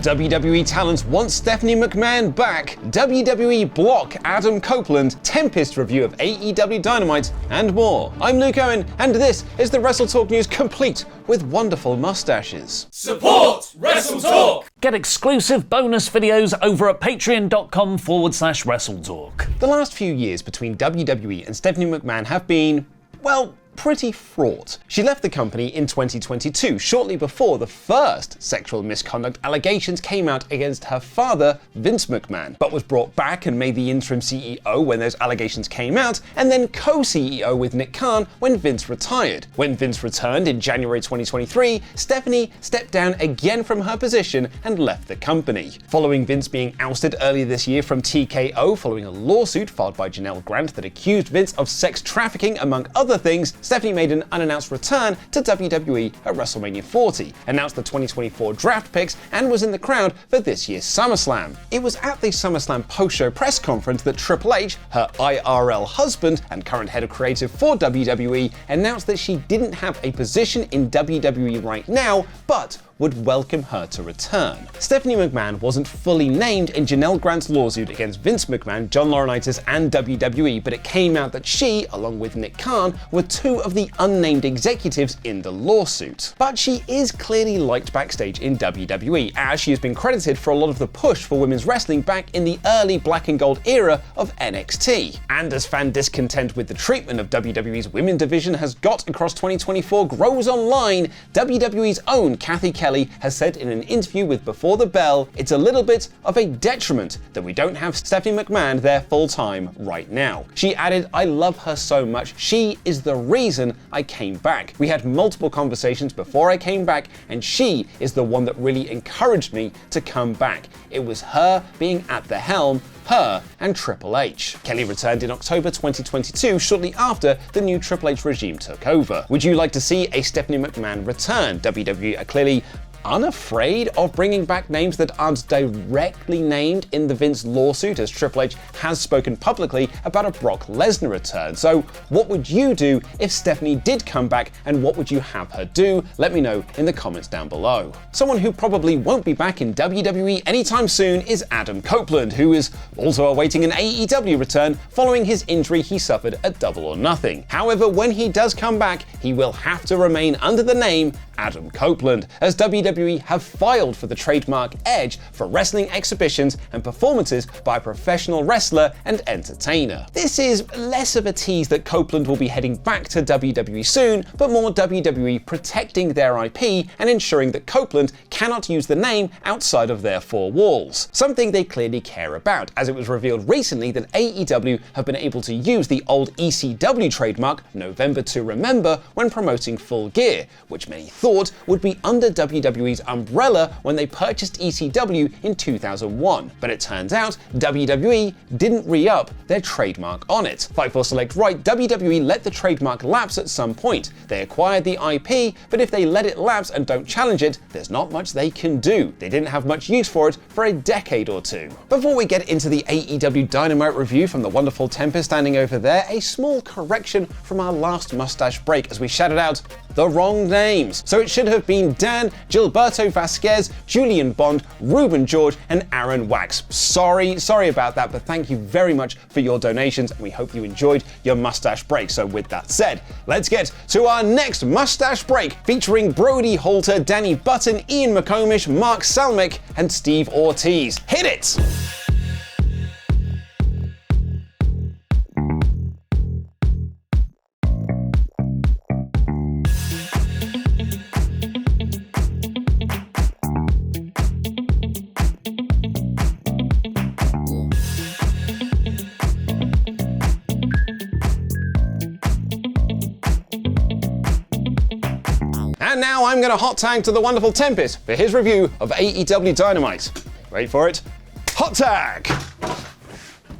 WWE talents want Stephanie McMahon back, WWE block Adam Copeland, Tempest review of AEW Dynamite, and more. I'm Luke Owen, and this is the WrestleTalk news complete with wonderful mustaches. Support WrestleTalk! Get exclusive bonus videos over at patreon.com/WrestleTalk. The last few years between WWE and Stephanie McMahon have been, well, pretty fraught. She left the company in 2022, shortly before the first sexual misconduct allegations came out against her father, Vince McMahon, but was brought back and made the interim CEO when those allegations came out, and then co-CEO with Nick Khan when Vince retired. When Vince returned in January 2023, Stephanie stepped down again from her position and left the company. Following Vince being ousted earlier this year from TKO following a lawsuit filed by Janelle Grant that accused Vince of sex trafficking among other things, Stephanie made an unannounced return to WWE at WrestleMania 40, announced the 2024 draft picks, and was in the crowd for this year's SummerSlam. It was at the SummerSlam post-show press conference that Triple H, her IRL husband and current head of creative for WWE, announced that she didn't have a position in WWE right now, but would welcome her to return. Stephanie McMahon wasn't fully named in Janelle Grant's lawsuit against Vince McMahon, John Laurinaitis, and WWE, but it came out that she, along with Nick Khan, were two of the unnamed executives in the lawsuit. But she is clearly liked backstage in WWE, as she has been credited for a lot of the push for women's wrestling back in the early black and gold era of NXT. And as fan discontent with the treatment of WWE's women's division has got across 2024 grows online, WWE's own Kathy Kelly has said in an interview with Before the Bell, it's a little bit of a detriment that we don't have Stephanie McMahon there full-time right now. She added, "I love her so much. She is the reason I came back. We had multiple conversations before I came back, and she is the one that really encouraged me to come back. It was her being at the helm, her and Triple H." Kelly returned in October 2022, shortly after the new Triple H regime took over. Would you like to see a Stephanie McMahon return? WWE are clearly unafraid of bringing back names that aren't directly named in the Vince lawsuit, as Triple H has spoken publicly about a Brock Lesnar return. So what would you do if Stephanie did come back, and what would you have her do? Let me know in the comments down below. Someone who probably won't be back in WWE anytime soon is Adam Copeland, who is also awaiting an AEW return following his injury he suffered at Double or Nothing. However, when he does come back, he will have to remain under the name Adam Copeland, as WWE have filed for the trademark Edge for wrestling exhibitions and performances by a professional wrestler and entertainer. This is less of a tease that Copeland will be heading back to WWE soon, but more WWE protecting their IP and ensuring that Copeland cannot use the name outside of their four walls. Something they clearly care about, as it was revealed recently that AEW have been able to use the old ECW trademark, November to Remember, when promoting Full Gear, which many thought would be under WWE's umbrella when they purchased ECW in 2001. But it turns out WWE didn't re-up their trademark on it. Fightful Select right, WWE let the trademark lapse at some point. They acquired the IP, but if they let it lapse and don't challenge it, there's not much they can do. They didn't have much use for it for a decade or two. Before we get into the AEW Dynamite review from the wonderful Tempest standing over there, a small correction from our last Mustache Break as we shouted out the wrong names. So it should have been Dan, Gilberto Vasquez, Julian Bond, Ruben George, and Aaron Wax. Sorry about that, but thank you very much for your donations, and we hope you enjoyed your Mustache Break. So with that said, let's get to our next Mustache Break, featuring Brody Halter, Danny Button, Ian McComish, Mark Salmick, and Steve Ortiz. Hit it! And now I'm going to hot tag to the wonderful Tempest for his review of AEW Dynamite. Wait for it. Hot tag!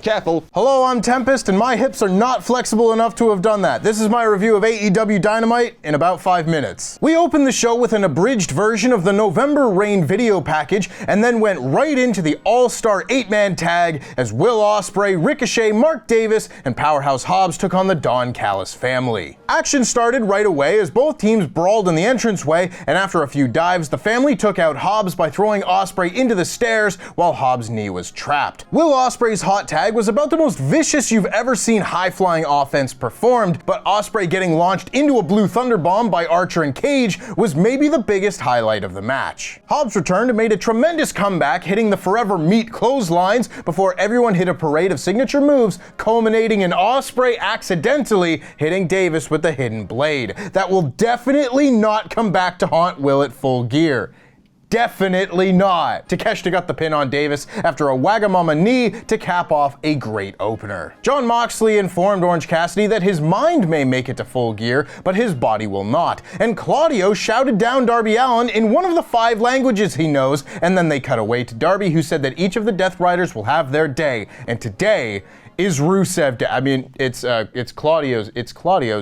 Careful. Hello, I'm Tempest, and my hips are not flexible enough to have done that. This is my review of AEW Dynamite in about 5 minutes. We opened the show with an abridged version of the November Rain video package, and then went right into the all-star 8-man tag as Will Ospreay, Ricochet, Mark Davis, and Powerhouse Hobbs took on the Don Callis family. Action started right away as both teams brawled in the entranceway, and after a few dives, the family took out Hobbs by throwing Ospreay into the stairs while Hobbs' knee was trapped. Will Ospreay's hot tag was about the most vicious you've ever seen high-flying offense performed, but Ospreay getting launched into a blue thunder bomb by Archer and Cage was maybe the biggest highlight of the match. Hobbs returned and made a tremendous comeback, hitting the Forever Meat clotheslines before everyone hit a parade of signature moves, culminating in Ospreay accidentally hitting Davis with the hidden blade. That will definitely not come back to haunt Will at Full Gear. Definitely not. Takeshita got the pin on Davis after a Wagamama knee to cap off a great opener. Jon Moxley informed Orange Cassidy that his mind may make it to Full Gear, but his body will not. And Claudio shouted down Darby Allin in one of the 5 languages he knows, and then they cut away to Darby, who said that each of the Death Riders will have their day, and today is Rusev Day. I mean, it's Claudio's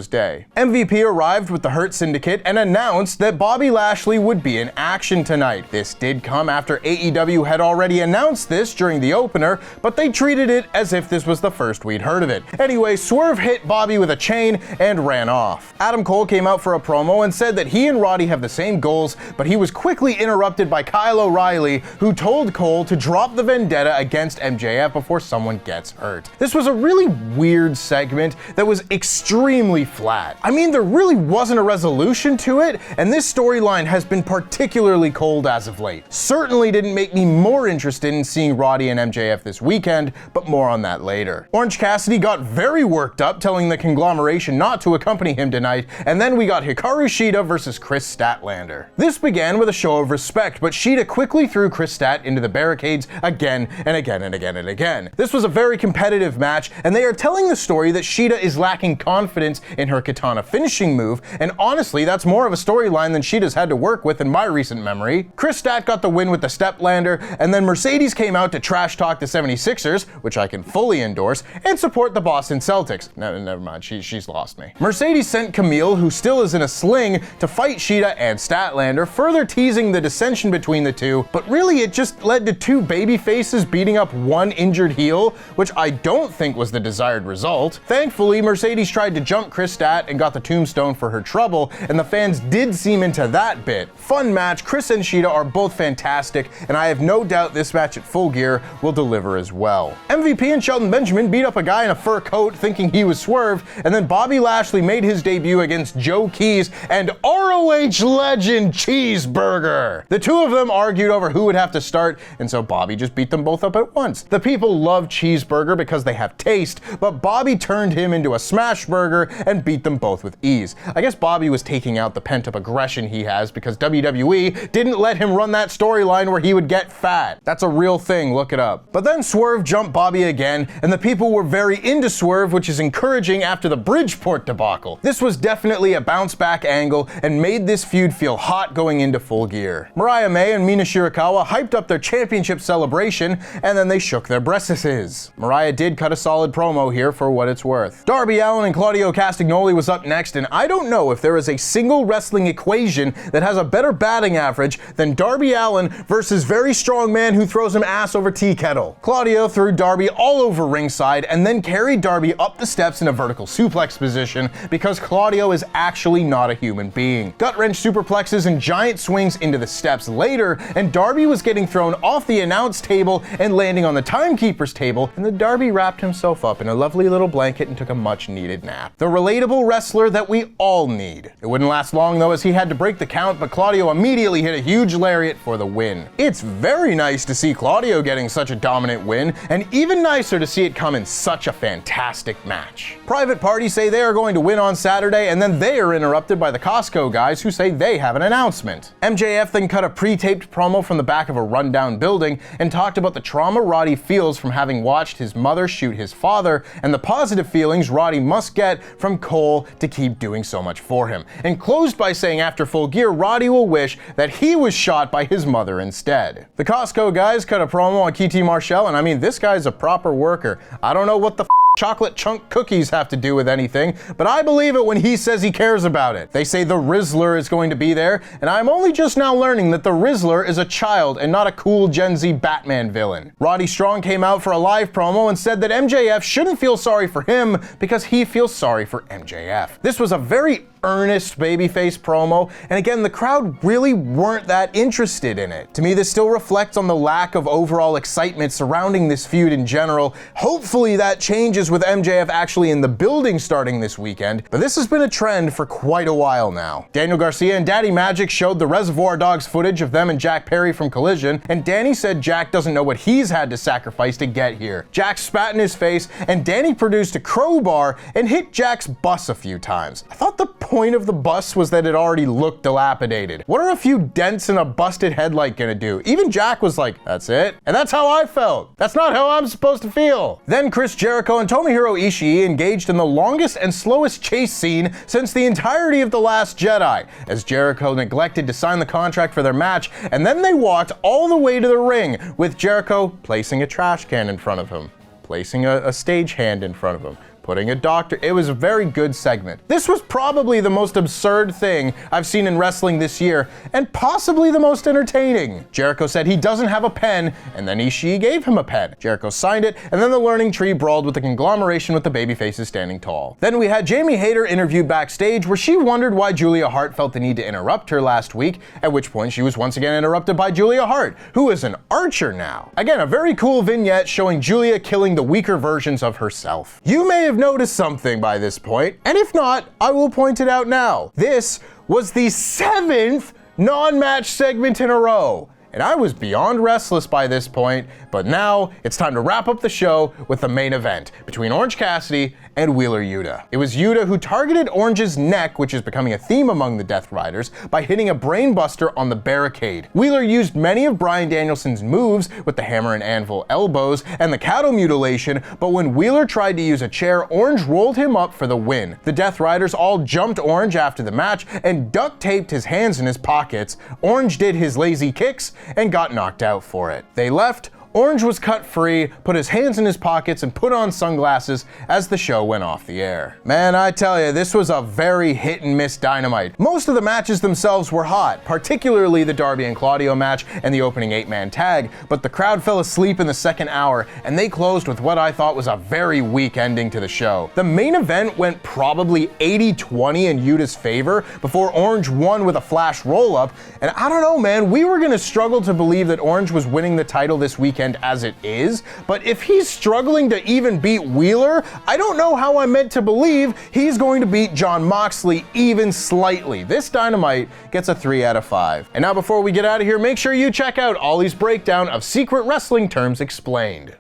day. MVP arrived with the Hurt Syndicate and announced that Bobby Lashley would be in action tonight. This did come after AEW had already announced this during the opener, but they treated it as if this was the first we'd heard of it. Anyway, Swerve hit Bobby with a chain and ran off. Adam Cole came out for a promo and said that he and Roddy have the same goals, but he was quickly interrupted by Kyle O'Reilly, who told Cole to drop the vendetta against MJF before someone gets hurt. This was a really weird segment that was extremely flat. I mean, there really wasn't a resolution to it, and this storyline has been particularly cold as of late. Certainly didn't make me more interested in seeing Roddy and MJF this weekend, but more on that later. Orange Cassidy got very worked up, telling the conglomeration not to accompany him tonight, and then we got Hikaru Shida versus Chris Statlander. This began with a show of respect, but Shida quickly threw Chris Stat into the barricades again and again and again and again. This was a very competitive match, and they are telling the story that Shida is lacking confidence in her katana finishing move, and honestly, that's more of a storyline than Shida's had to work with in my recent memory. Chris Stat got the win with the Steplander, and then Mercedes came out to trash talk the 76ers, which I can fully endorse, and support the Boston Celtics. No, never mind, she's lost me. Mercedes sent Camille, who still is in a sling, to fight Shida and Statlander, further teasing the dissension between the two, but really it just led to 2 baby faces beating up one injured heel, which I don't think was the desired result. Thankfully, Mercedes tried to jump Chris Stat and got the tombstone for her trouble, and the fans did seem into that bit. Fun match, Chris and Shida are both fantastic, and I have no doubt this match at Full Gear will deliver as well. MVP and Shelton Benjamin beat up a guy in a fur coat thinking he was Swerve, and then Bobby Lashley made his debut against Joe Keys and ROH legend Cheeseburger. The two of them argued over who would have to start, and so Bobby just beat them both up at once. The people love Cheeseburger because they have taste, but Bobby turned him into a smash burger and beat them both with ease. I guess Bobby was taking out the pent-up aggression he has because WWE didn't let him run that storyline where he would get fat. That's a real thing, look it up. But then Swerve jumped Bobby again, and the people were very into Swerve, which is encouraging after the Bridgeport debacle. This was definitely a bounce-back angle and made this feud feel hot going into Full Gear. Mariah May and Mina Shirakawa hyped up their championship celebration, and then they shook their breastises. Mariah did cut a solid promo here for what it's worth. Darby Allin and Claudio Castagnoli was up next, and I don't know if there is a single wrestling equation that has a better batting average than Darby Allin versus very strong man who throws him ass over tea kettle. Claudio threw Darby all over ringside and then carried Darby up the steps in a vertical suplex position because Claudio is actually not a human being. Gut-wrench superplexes and giant swings into the steps later, and Darby was getting thrown off the announce table and landing on the timekeeper's table, and the Darby wrapped himself up in a lovely little blanket and took a much-needed nap. The relatable wrestler that we all need. It wouldn't last long though, as he had to break the count, but Claudio immediately hit a huge lariat for the win. It's very nice to see Claudio getting such a dominant win, and even nicer to see it come in such a fantastic match. Private Party say they are going to win on Saturday, and then they are interrupted by the Costco guys who say they have an announcement. MJF then cut a pre-taped promo from the back of a rundown building and talked about the trauma Roddy feels from having watched his mother shoot his father, and the positive feelings Roddy must get from Cole to keep doing so much for him, and closed by saying after Full Gear, Roddy will wish that he was shot by his mother instead. The Costco guys cut a promo on QT Marshall, and I mean, this guy's a proper worker. I don't know what the chocolate chunk cookies have to do with anything, but I believe it when he says he cares about it. They say the Rizzler is going to be there, and I'm only just now learning that the Rizzler is a child and not a cool Gen Z Batman villain. Roddy Strong came out for a live promo and said that MJF shouldn't feel sorry for him because he feels sorry for MJF. This was a very earnest babyface promo, and again, the crowd really weren't that interested in it. To me, this still reflects on the lack of overall excitement surrounding this feud in general. Hopefully that changes with MJF actually in the building starting this weekend, but this has been a trend for quite a while now. Daniel Garcia and Daddy Magic showed the Reservoir Dogs footage of them and Jack Perry from Collision, and Danny said Jack doesn't know what he's had to sacrifice to get here. Jack spat in his face, and Danny produced a crowbar and hit Jack's bus a few times. I thought the point of the bus was that it already looked dilapidated. What are a few dents in a busted headlight gonna do? Even Jack was like, that's it? And that's how I felt. That's not how I'm supposed to feel. Then Chris Jericho and Tomohiro Ishii engaged in the longest and slowest chase scene since the entirety of The Last Jedi, as Jericho neglected to sign the contract for their match, and then they walked all the way to the ring, with Jericho placing a trash can in front of him, placing a stagehand in front of him, putting a doctor. It was a very good segment. This was probably the most absurd thing I've seen in wrestling this year, and possibly the most entertaining. Jericho said he doesn't have a pen, and then Ishii gave him a pen. Jericho signed it, and then the Learning Tree brawled with the conglomeration with the babyfaces standing tall. Then we had Jamie Hayter interviewed backstage, where she wondered why Julia Hart felt the need to interrupt her last week, at which point she was once again interrupted by Julia Hart, who is an archer now. Again, a very cool vignette showing Julia killing the weaker versions of herself. You may have noticed something by this point, and if not, I will point it out now. This was the 7th non-match segment in a row, and I was beyond restless by this point, but now it's time to wrap up the show with the main event between Orange Cassidy and Wheeler Yuta. It was Yuta who targeted Orange's neck, which is becoming a theme among the Death Riders, by hitting a brainbuster on the barricade. Wheeler used many of Bryan Danielson's moves with the hammer and anvil elbows and the cattle mutilation, but when Wheeler tried to use a chair, Orange rolled him up for the win. The Death Riders all jumped Orange after the match and duct taped his hands in his pockets. Orange did his lazy kicks and got knocked out for it. They left. Orange was cut free, put his hands in his pockets, and put on sunglasses as the show went off the air. Man, I tell you, this was a very hit-and-miss Dynamite. Most of the matches themselves were hot, particularly the Darby and Claudio match and the opening 8-man tag, but the crowd fell asleep in the second hour, and they closed with what I thought was a very weak ending to the show. The main event went probably 80-20 in Yuta's favor before Orange won with a flash roll-up, and I don't know, man, we were gonna struggle to believe that Orange was winning the title this weekend as it is, but if he's struggling to even beat Wheeler, I don't know how I'm meant to believe he's going to beat Jon Moxley even slightly. This Dynamite gets a 3 out of 5. And now before we get out of here, make sure you check out Ollie's breakdown of secret wrestling terms explained.